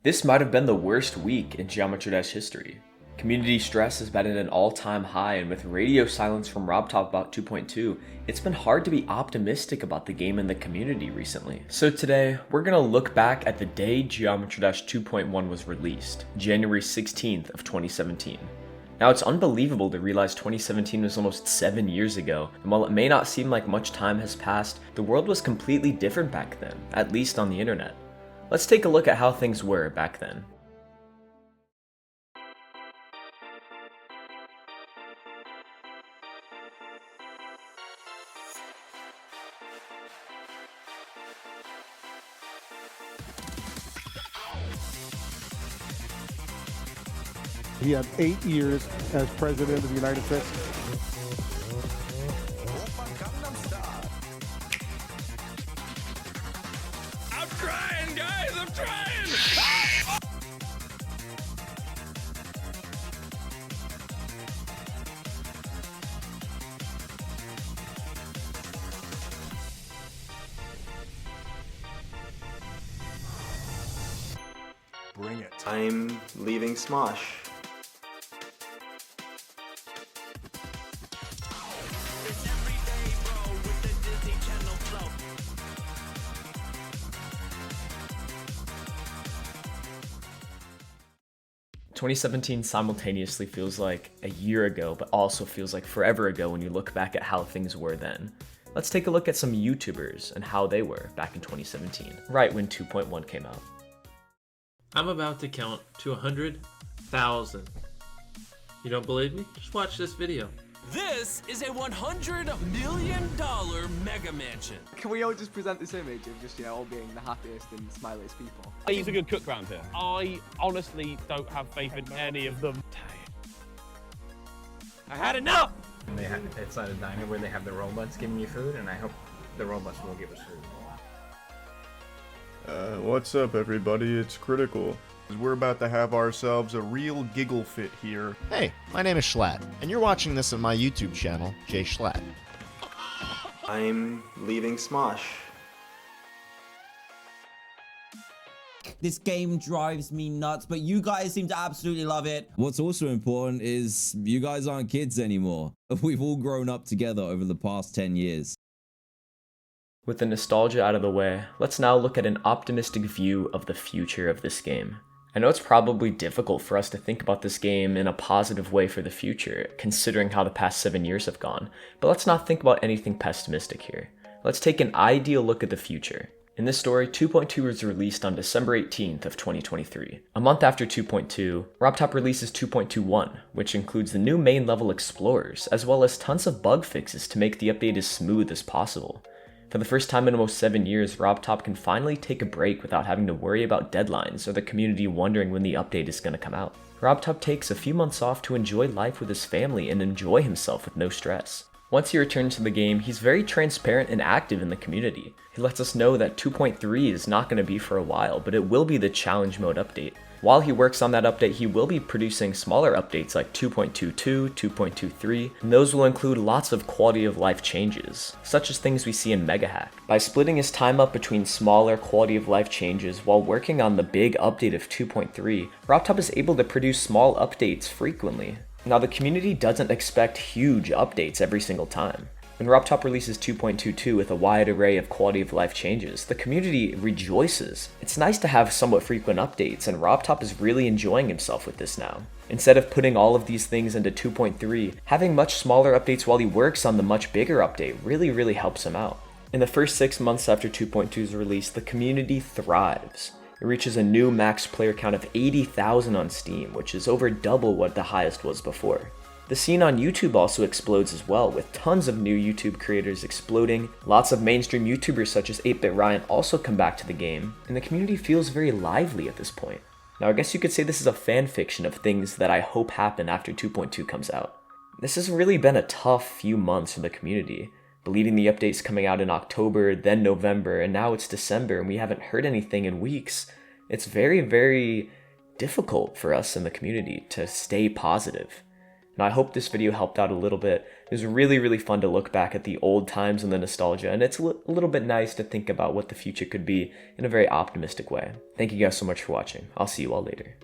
This might have been the worst week in Geometry Dash history. Community stress has been at an all-time high, and with radio silence from RobTop about 2.2, it's been hard to be optimistic about the game and the community recently. So today, we're gonna look back at the day Geometry Dash 2.1 was released, January 16th of 2017. Now, it's unbelievable to realize 2017 was almost 7 years ago, and while it may not seem like much time has passed, the world was completely different back then, at least on the internet. Let's take a look at how things were back then. He had 8 years as president of the United States. I'm trying, guys, I'm trying! 'I'm leaving Smosh. "2017 simultaneously feels like a year ago, but also feels like forever ago when you look back at how things were then. Let's take a look at some YouTubers and how they were back in 2017, right when 2.1 came out. I'm about to count to 100,000. You don't believe me? Just watch this video. This is a $100 million mega mansion. Can we all just present this image of just, all being the happiest and smiliest people? He's a good cook round here. I honestly don't have faith in any of them. I had enough! It's at a diner where they have the robots giving you food, and I hope the robots will give us food. What's up, everybody? It's Critical. We're about to have ourselves a real giggle fit here. Hey, my name is Schlatt, and you're watching this on my YouTube channel, Jay Schlatt. I'm leaving Smosh. This game drives me nuts, but you guys seem to absolutely love it. What's also important is you guys aren't kids anymore. We've all grown up together over the past 10 years. With the nostalgia out of the way, let's now look at an optimistic view of the future of this game. I know it's probably difficult for us to think about this game in a positive way for the future, considering how the past 7 years have gone, but let's not think about anything pessimistic here. Let's take an ideal look at the future. In this story, 2.2 was released on December 18th of 2023. A month after 2.2, RobTop releases 2.21, which includes the new main level explorers, as well as tons of bug fixes to make the update as smooth as possible. For the first time in almost 7 years, RobTop can finally take a break without having to worry about deadlines or the community wondering when the update is going to come out. RobTop takes a few months off to enjoy life with his family and enjoy himself with no stress. Once he returns to the game, he's very transparent and active in the community. He lets us know that 2.3 is not going to be for a while, but it will be the challenge mode update. While he works on that update, he will be producing smaller updates like 2.22, 2.23, and those will include lots of quality of life changes, such as things we see in Mega Hack. By splitting his time up between smaller quality of life changes while working on the big update of 2.3, RobTop is able to produce small updates frequently. Now, the community doesn't expect huge updates every single time. When RobTop releases 2.22 with a wide array of quality of life changes, the community rejoices. It's nice to have somewhat frequent updates, and RobTop is really enjoying himself with this now. Instead of putting all of these things into 2.3, having much smaller updates while he works on the much bigger update really helps him out. In the first 6 months after 2.2's release, the community thrives. It reaches a new max player count of 80,000 on Steam, which is over double what the highest was before. The scene on YouTube also explodes as well, with tons of new YouTube creators exploding. Lots of mainstream YouTubers such as 8-Bit Ryan also come back to the game, and the community feels very lively at this point. Now, I guess you could say this is a fan fiction of things that I hope happen after 2.2 comes out. This has really been a tough few months for the community, believing the updates coming out in October, then November, and now it's December and we haven't heard anything in weeks. It's very difficult for us in the community to stay positive. Now, I hope this video helped out a little bit. It was really, really fun to look back at the old times and the nostalgia, and it's a little bit nice to think about what the future could be in a very optimistic way. Thank you guys so much for watching. I'll see you all later.